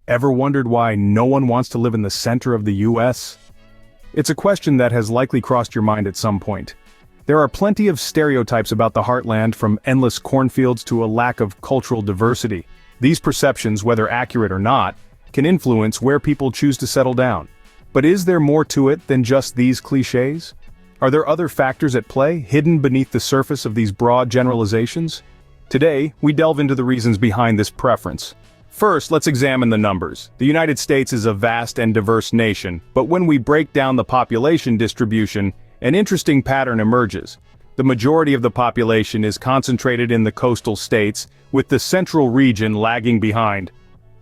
Ever wondered why no one wants to live in the center of the US? It's a question that has likely crossed your mind at some point. There are plenty of stereotypes about the heartland, from endless cornfields to a lack of cultural diversity. These perceptions, whether accurate or not, can influence where people choose to settle down. But is there more to it than just these cliches? Are there other factors at play, hidden beneath the surface of these broad generalizations? Today, we delve into the reasons behind this preference. First, let's examine the numbers. The United States is a vast and diverse nation, but when we break down the population distribution, an interesting pattern emerges. The majority of the population is concentrated in the coastal states, with the central region lagging behind.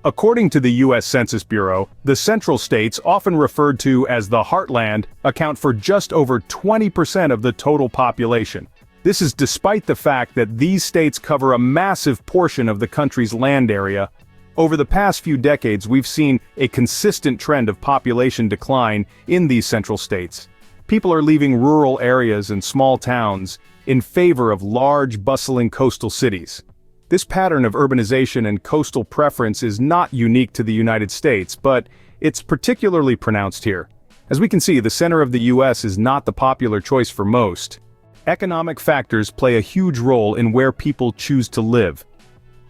According to the U.S. Census Bureau, the central states, often referred to as the heartland, account for just over 20% of the total population. This is despite the fact that these states cover a massive portion of the country's land area. Over the past few decades, we've seen a consistent trend of population decline in these central states. People are leaving rural areas and small towns in favor of large, bustling coastal cities. This pattern of urbanization and coastal preference is not unique to the United States, but it's particularly pronounced here. As we can see, the center of the US is not the popular choice for most. Economic factors play a huge role in where people choose to live.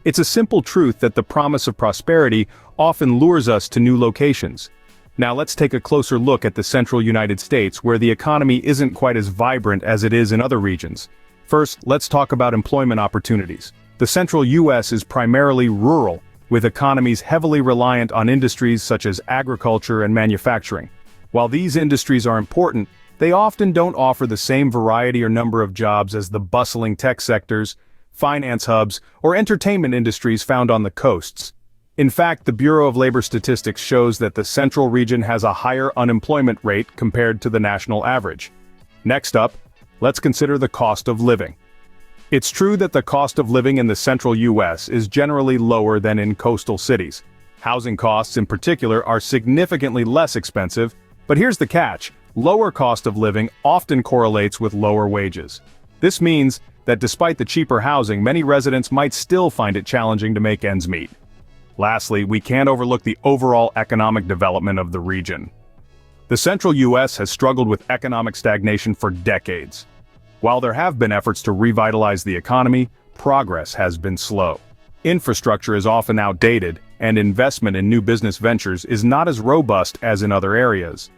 It's a simple truth that the promise of prosperity often lures us to new locations. Now let's take a closer look at the central United States, where the economy isn't quite as vibrant as it is in other regions. First, let's talk about employment opportunities. The central US is primarily rural, with economies heavily reliant on industries such as agriculture and manufacturing. While these industries are important, they often don't offer the same variety or number of jobs as the bustling tech sectors, finance hubs, or entertainment industries found on the coasts. In fact, the Bureau of Labor Statistics shows that the central region has a higher unemployment rate compared to the national average. Next up, let's consider the cost of living. It's true that the cost of living in the central US is generally lower than in coastal cities. Housing costs in particular are significantly less expensive, but here's the catch: lower cost of living often correlates with lower wages. This means that despite the cheaper housing, many residents might still find it challenging to make ends meet. Lastly, we can't overlook the overall economic development of the region. The central US has struggled with economic stagnation for decades. While there have been efforts to revitalize the economy, progress has been slow. Infrastructure is often outdated, and investment in new business ventures is not as robust as in other areas.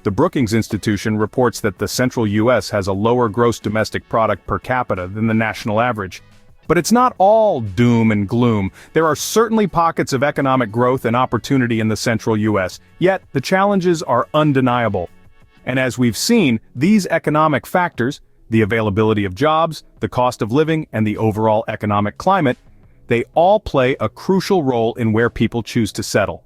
The Brookings Institution reports that the central US has a lower gross domestic product per capita than the national average. But it's not all doom and gloom. There are certainly pockets of economic growth and opportunity in the central US, yet the challenges are undeniable. And as we've seen, these economic factors, the availability of jobs, the cost of living, and the overall economic climate, they all play a crucial role in where people choose to settle.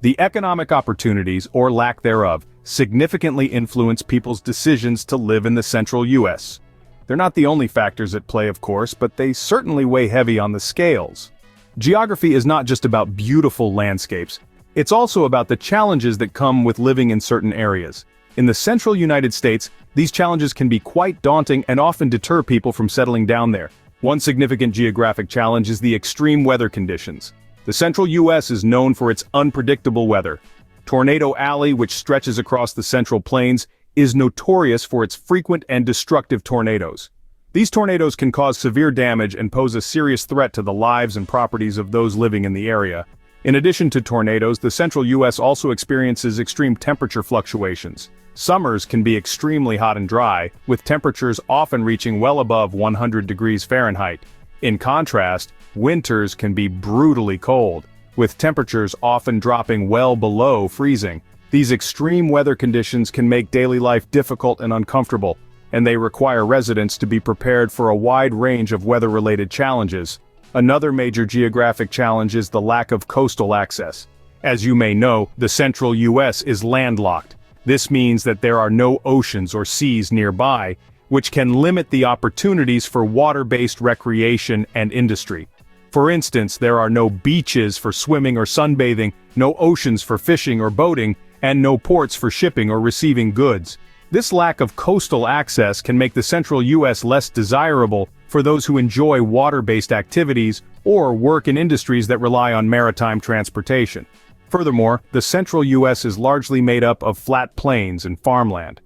The economic opportunities, or lack thereof, significantly influence people's decisions to live in the central US. They're not the only factors at play, of course, but they certainly weigh heavy on the scales. Geography is not just about beautiful landscapes. It's also about the challenges that come with living in certain areas. In the central United States, these challenges can be quite daunting and often deter people from settling down there. One significant geographic challenge is the extreme weather conditions. The central US is known for its unpredictable weather. Tornado Alley, which stretches across the Central Plains, is notorious for its frequent and destructive tornadoes. These tornadoes can cause severe damage and pose a serious threat to the lives and properties of those living in the area. In addition to tornadoes, the central US also experiences extreme temperature fluctuations. Summers can be extremely hot and dry, with temperatures often reaching well above 100 degrees Fahrenheit. In contrast, winters can be brutally cold, with temperatures often dropping well below freezing. These extreme weather conditions can make daily life difficult and uncomfortable, and they require residents to be prepared for a wide range of weather-related challenges. Another major geographic challenge is the lack of coastal access. As you may know, the central US is landlocked. This means that there are no oceans or seas nearby, which can limit the opportunities for water-based recreation and industry. For instance, there are no beaches for swimming or sunbathing, no oceans for fishing or boating, and no ports for shipping or receiving goods. This lack of coastal access can make the central US less desirable for those who enjoy water-based activities or work in industries that rely on maritime transportation. Furthermore, the central U.S. is largely made up of flat plains and farmland.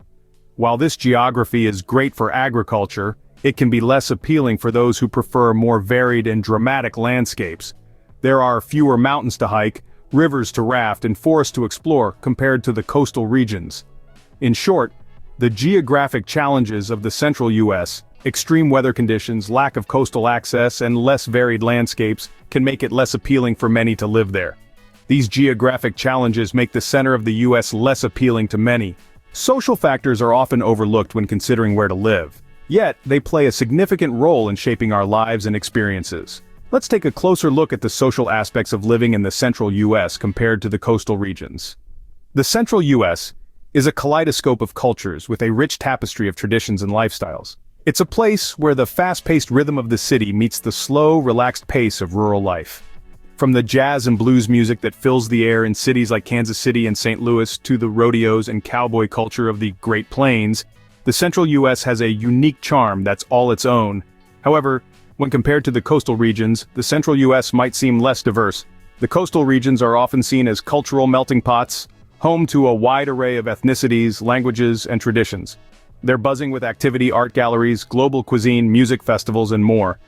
While this geography is great for agriculture, it can be less appealing for those who prefer more varied and dramatic landscapes. There are fewer mountains to hike, rivers to raft, and forests to explore compared to the coastal regions. In short, the geographic challenges of the central U.S., extreme weather conditions, lack of coastal access, and less varied landscapes can make it less appealing for many to live there. These geographic challenges make the center of the U.S. less appealing to many. Social factors are often overlooked when considering where to live. Yet, they play a significant role in shaping our lives and experiences. Let's take a closer look at the social aspects of living in the central U.S. compared to the coastal regions. The central U.S. is a kaleidoscope of cultures with a rich tapestry of traditions and lifestyles. It's a place where the fast-paced rhythm of the city meets the slow, relaxed pace of rural life. From the jazz and blues music that fills the air in cities like Kansas City and St. Louis to the rodeos and cowboy culture of the Great Plains, the central U.S. has a unique charm that's all its own. However, when compared to the coastal regions, the central U.S. might seem less diverse. The coastal regions are often seen as cultural melting pots, home to a wide array of ethnicities, languages, and traditions. They're buzzing with activity, art galleries, global cuisine, music festivals, and more.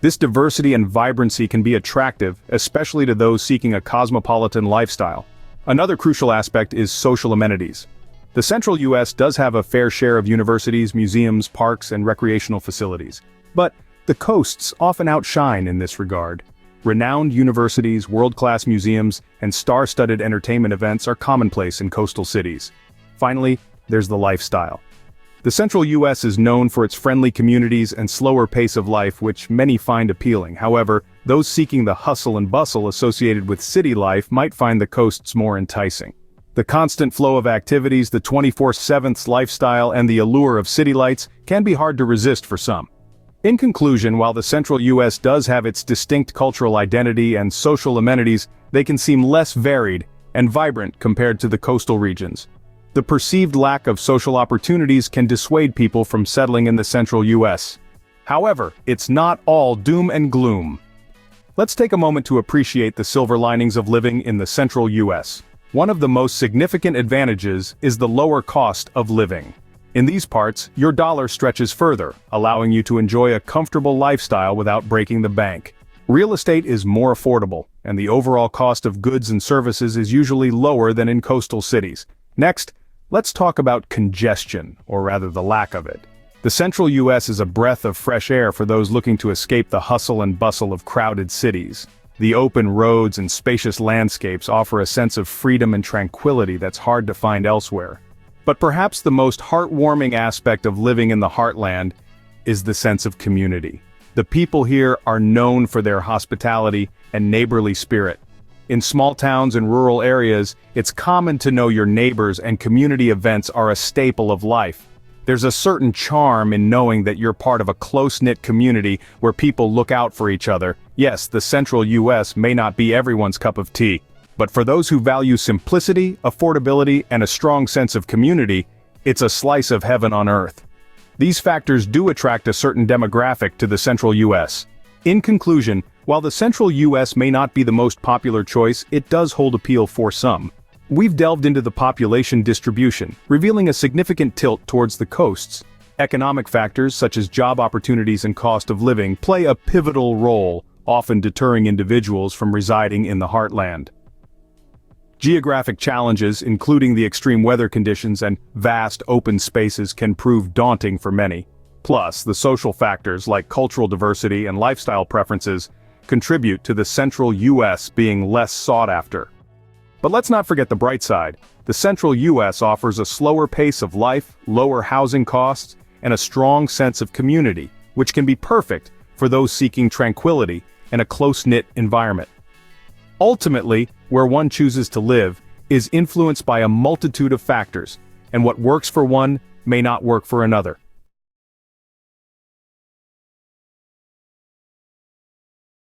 This diversity and vibrancy can be attractive, especially to those seeking a cosmopolitan lifestyle. Another crucial aspect is social amenities. The central U.S. does have a fair share of universities, museums, parks, and recreational facilities. But the coasts often outshine in this regard. Renowned universities, world-class museums, and star-studded entertainment events are commonplace in coastal cities. Finally, there's the lifestyle. The central U.S. is known for its friendly communities and slower pace of life, which many find appealing. However, those seeking the hustle and bustle associated with city life might find the coasts more enticing. The constant flow of activities, the 24/7 lifestyle, and the allure of city lights can be hard to resist for some. In conclusion, while the central U.S. does have its distinct cultural identity and social amenities, they can seem less varied and vibrant compared to the coastal regions. The perceived lack of social opportunities can dissuade people from settling in the central U.S. However, it's not all doom and gloom. Let's take a moment to appreciate the silver linings of living in the central U.S. One of the most significant advantages is the lower cost of living. In these parts, your dollar stretches further, allowing you to enjoy a comfortable lifestyle without breaking the bank. Real estate is more affordable, and the overall cost of goods and services is usually lower than in coastal cities. Next, let's talk about congestion, or rather the lack of it. The central U.S. is a breath of fresh air for those looking to escape the hustle and bustle of crowded cities. The open roads and spacious landscapes offer a sense of freedom and tranquility that's hard to find elsewhere. But perhaps the most heartwarming aspect of living in the heartland is the sense of community. The people here are known for their hospitality and neighborly spirit. In small towns and rural areas, it's common to know your neighbors, and community events are a staple of life. There's a certain charm in knowing that you're part of a close-knit community where people look out for each other. Yes, the central U.S. may not be everyone's cup of tea, but for those who value simplicity, affordability, and a strong sense of community, it's a slice of heaven on earth. These factors do attract a certain demographic to the central U.S. In conclusion, while the central U.S. may not be the most popular choice, it does hold appeal for some. We've delved into the population distribution, revealing a significant tilt towards the coasts. Economic factors such as job opportunities and cost of living play a pivotal role, often deterring individuals from residing in the heartland. Geographic challenges, including the extreme weather conditions and vast open spaces, can prove daunting for many. Plus, the social factors like cultural diversity and lifestyle preferences contribute to the central U.S. being less sought after. But let's not forget the bright side. The central U.S. offers a slower pace of life, lower housing costs, and a strong sense of community, which can be perfect for those seeking tranquility and a close-knit environment. Ultimately, where one chooses to live is influenced by a multitude of factors, and what works for one may not work for another.